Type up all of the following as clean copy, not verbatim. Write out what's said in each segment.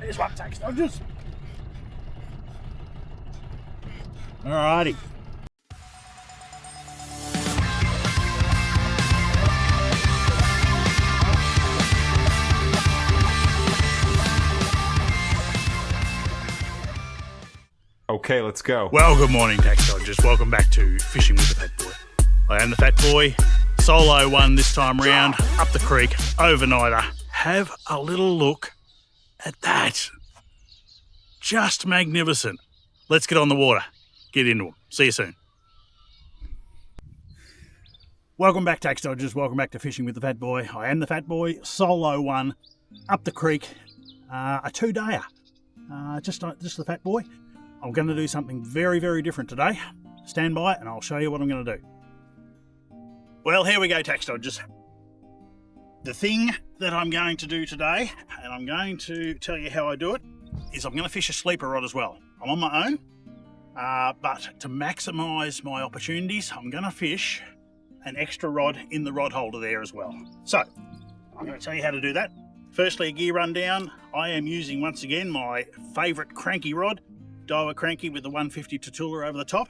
There's one, takes dodgers. Alrighty. Okay, let's go. Well, good morning, tax dodgers. Welcome back to Fishing with the Fatboy. I am the Fatboy. Solo one this time round, up the creek, overnighter. Have a little look at that. Just magnificent. Let's get on the water. Get into them. See you soon. Welcome back, tax dodgers. Welcome back to Fishing with the Fatboy. I am the Fatboy. Solo one, up the creek. A 2-dayer. Just the Fatboy. I'm going to do something very, very different today. Stand by and I'll show you what I'm going to do. Well, here we go, tax dodgers. The thing that I'm going to do today, and I'm going to tell you how I do it, is I'm going to fish a sleeper rod as well. I'm on my own, but to maximise my opportunities, I'm going to fish an extra rod in the rod holder there as well. So, I'm going to tell you how to do that. Firstly, a gear rundown. I am using, once again, my favourite cranky rod. Gunbower cranky with the 150 Tatula over the top.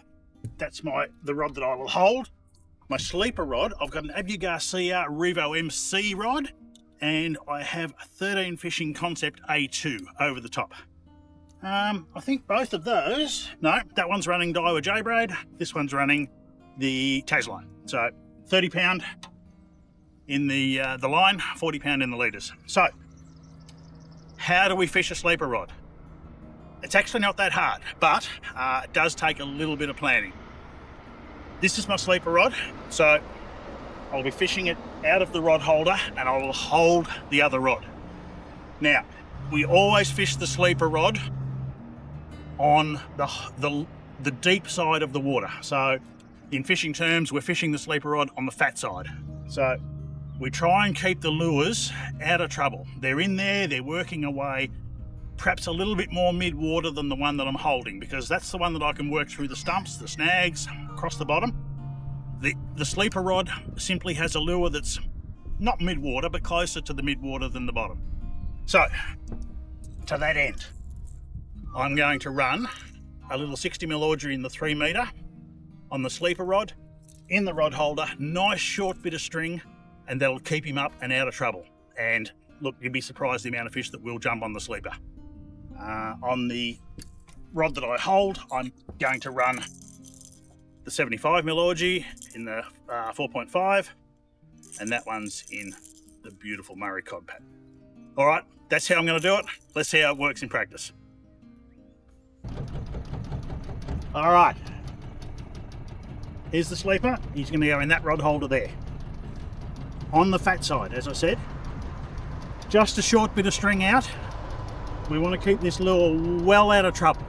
That's the rod that I will hold. My sleeper rod, I've got an Abu Garcia Revo MC rod, and I have a 13 Fishing Concept A2 over the top. I think both of those, no, that one's running Daiwa J-Braid, this one's running the Tasline. So 30 pound in the line, 40 pound in the leaders. So, how do we fish a sleeper rod? It's actually not that hard, but it does take a little bit of planning. This is my sleeper rod, so I'll be fishing it out of the rod holder and I will hold the other rod. Now, we always fish the sleeper rod on the deep side of the water. So in fishing terms, we're fishing the sleeper rod on the fat side. So we try and keep the lures out of trouble. They're in there, they're working away, perhaps a little bit more mid-water than the one that I'm holding, because that's the one that I can work through the stumps, the snags, across the bottom. The sleeper rod simply has a lure that's not mid-water, but closer to the mid-water than the bottom. So, to that end, I'm going to run a little 60mm Audrey in the 3 metre on the sleeper rod, in the rod holder, nice short bit of string, and that'll keep him up and out of trouble. And look, you'd be surprised the amount of fish that will jump on the sleeper. On the rod that I hold, I'm going to run the 75mm Audrey in the 4.5, and that one's in the beautiful Murray cod pattern. All right, that's how I'm going to do it. Let's see how it works in practice. All right, here's the sleeper. He's going to go in that rod holder there. On the fat side, as I said, just a short bit of string out. We want to keep this lure well out of trouble.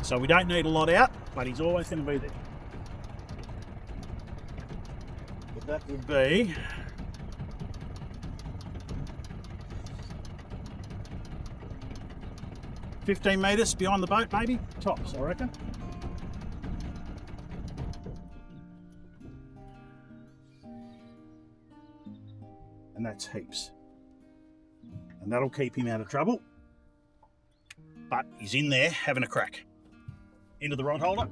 So we don't need a lot out, but he's always going to be there. But that would be $15 metres behind the boat, maybe? Tops, I reckon. And that's heaps. And that'll keep him out of trouble. But he's in there having a crack. Into the rod holder.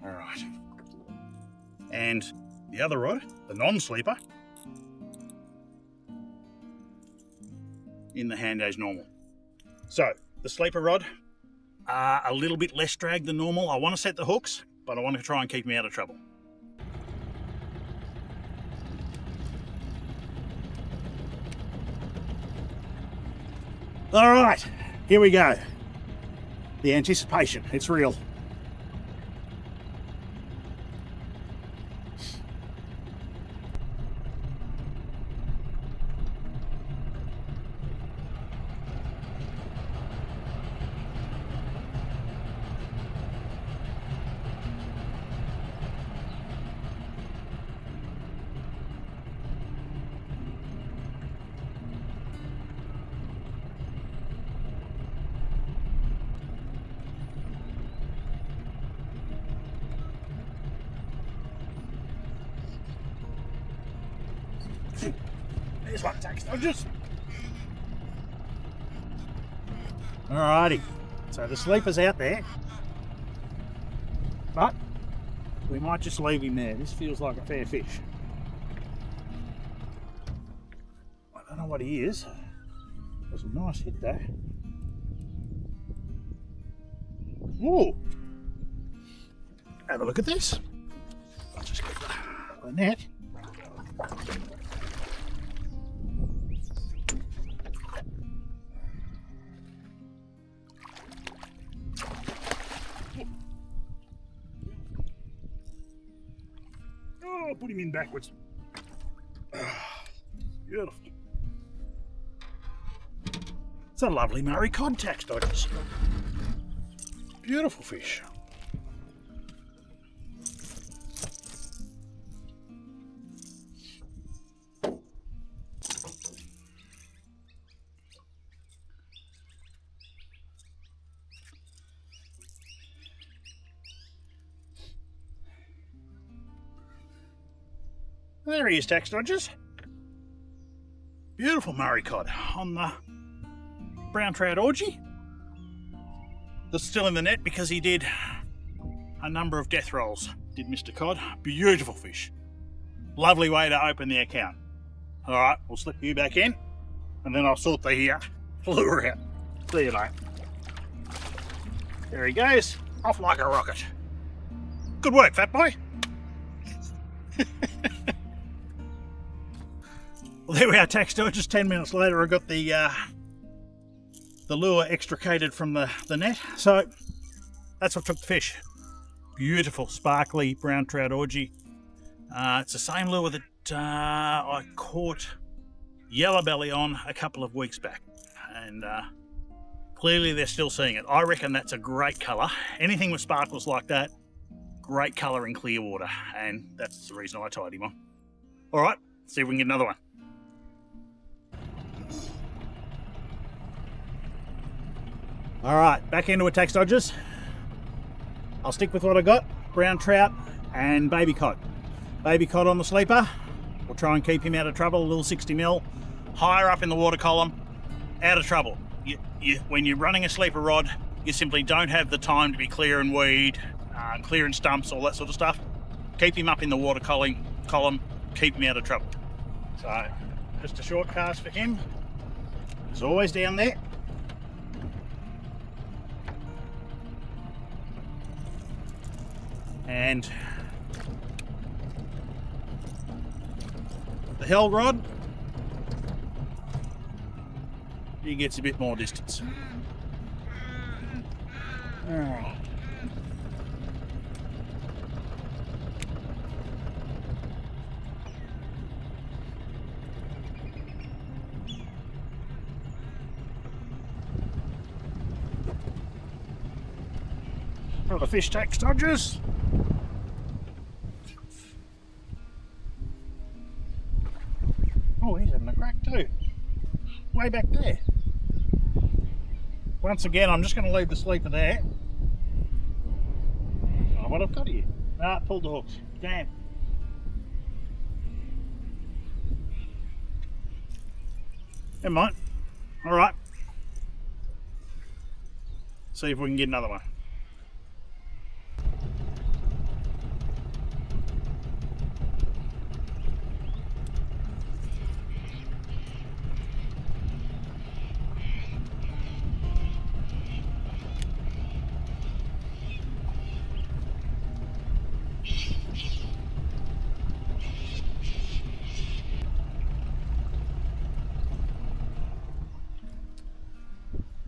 All right. And the other rod, the non-sleeper, in the hand as normal. So the sleeper rod, a little bit less drag than normal. I want to set the hooks, but I want to try and keep him out of trouble. All right, here we go. The anticipation, it's real. this one, tax dodgers. Alrighty, so the sleeper's out there, but we might just leave him there. This feels like a fair fish. I don't know what he is. It was a nice hit though. Ooh! Have a look at this. I'll just get the net. Oh, put him in backwards. Beautiful. It's a lovely Murray cod, tax dodgers. Beautiful fish. There he is, tax dodgers. Beautiful Murray cod on the brown trout orgy. That's still in the net because he did a number of death rolls, did Mr. Cod. Beautiful fish. Lovely way to open the account. All right, we'll slip you back in and then I'll sort the lure out. See you, mate. There he goes, off like a rocket. Good work, fat boy. Well, there we are, tax dodgers. 10 minutes later, I got the lure extricated from the net. So that's what took the fish. Beautiful, sparkly brown trout orgy. It's the same lure that I caught Yellowbelly on a couple of weeks back. And clearly they're still seeing it. I reckon that's a great colour. Anything with sparkles like that, great colour in clear water. And that's the reason I tied him on. All right, see if we can get another one. All right, back into it, tax dodgers. I'll stick with what I got, brown trout and baby cod. Baby cod on the sleeper. We'll try and keep him out of trouble, a little 60 mil. Higher up in the water column, out of trouble. When you're running a sleeper rod, you simply don't have the time to be clearing weed, clearing stumps, all that sort of stuff. Keep him up in the water column, keep him out of trouble. So, just a short cast for him. He's always down there. And the held rod, he gets a bit more distance. Oh. For the fish, tax dodgers. Oh, he's having a crack too. Way back there. Once again, I'm just going to leave the sleeper there. Oh, what I've got here. Ah, pulled the hooks. Damn. Never mind. All right. See if we can get another one.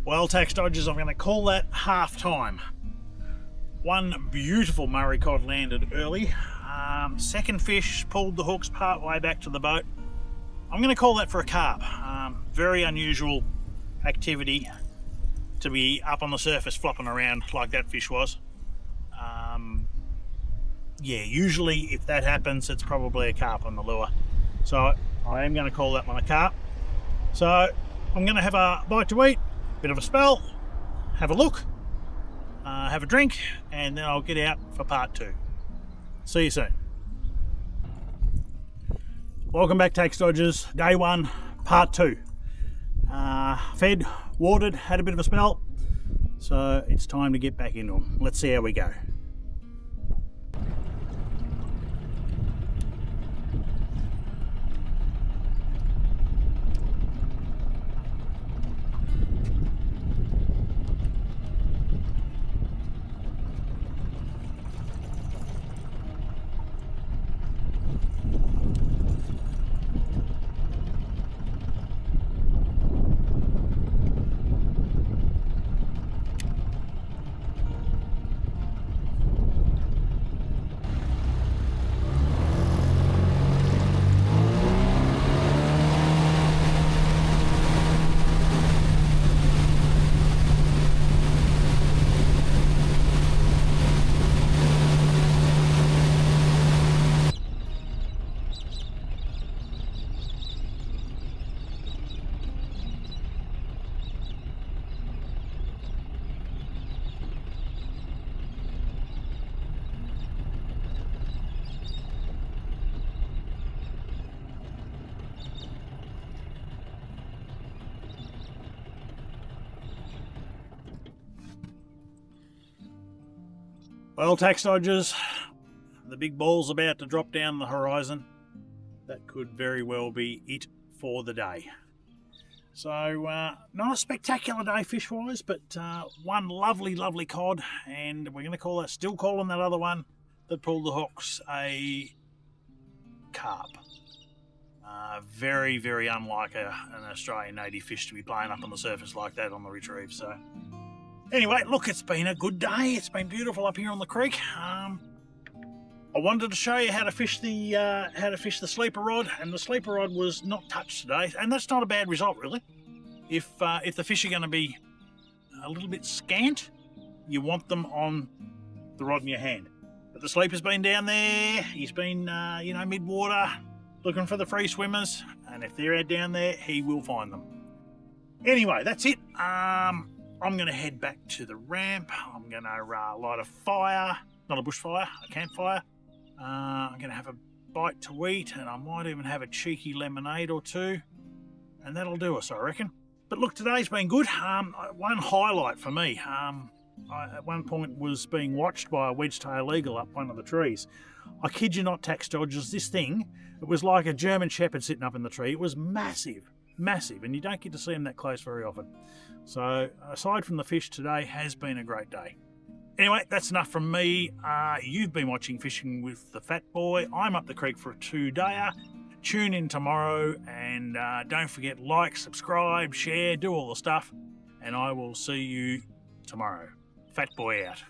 Well, tax dodgers, I'm going to call that half time. One beautiful Murray cod landed early. Second fish pulled the hooks part way back to the boat. I'm going to call that for a carp. Very unusual activity to be up on the surface flopping around like that fish was. Yeah, usually if that happens, it's probably a carp on the lure. So I am going to call that one a carp. So I'm going to have a bite to eat. Bit of a spell, have a look, have a drink, and then I'll get out for part 2. See you soon. Welcome back, Tax Dodgers. Day 1, part 2. Fed, watered, had a bit of a spell, so it's time to get back into them. Let's see how we go. Well, Tax Dodgers, the big ball's about to drop down the horizon. That could very well be it for the day. So, not a spectacular day fish-wise, but one lovely, lovely cod, and we're going to still calling that other one that pulled the hooks a carp. Very, very unlike an Australian native fish to be playing up on the surface like that on the retrieve, so... Anyway, look, it's been a good day. It's been beautiful up here on the creek. I wanted to show you how to fish the sleeper rod, and the sleeper rod was not touched today, and that's not a bad result, really. If the fish are going to be a little bit scant, you want them on the rod in your hand. But the sleeper's been down there. He's been, mid-water, looking for the free swimmers, and if they're out down there, he will find them. Anyway, that's it. I'm going to head back to the ramp. I'm going to light a fire, not a bushfire, a campfire. I'm going to have a bite to eat, and I might even have a cheeky lemonade or two, and that'll do us, I reckon. But look, today's been good. One highlight for me, I at one point was being watched by a wedge-tail eagle up one of the trees. I kid you not, Tax Dodgers, this thing, it was like a German shepherd sitting up in the tree. It was massive, and you don't get to see them that close very often. So, aside from the fish, today has been a great day. Anyway, that's enough from me. You've been watching Fishing with the Fatboy. I'm up the creek for a 2-dayer. Tune in tomorrow, and don't forget, like, subscribe, share, do all the stuff, and I will see you tomorrow. Fatboy out.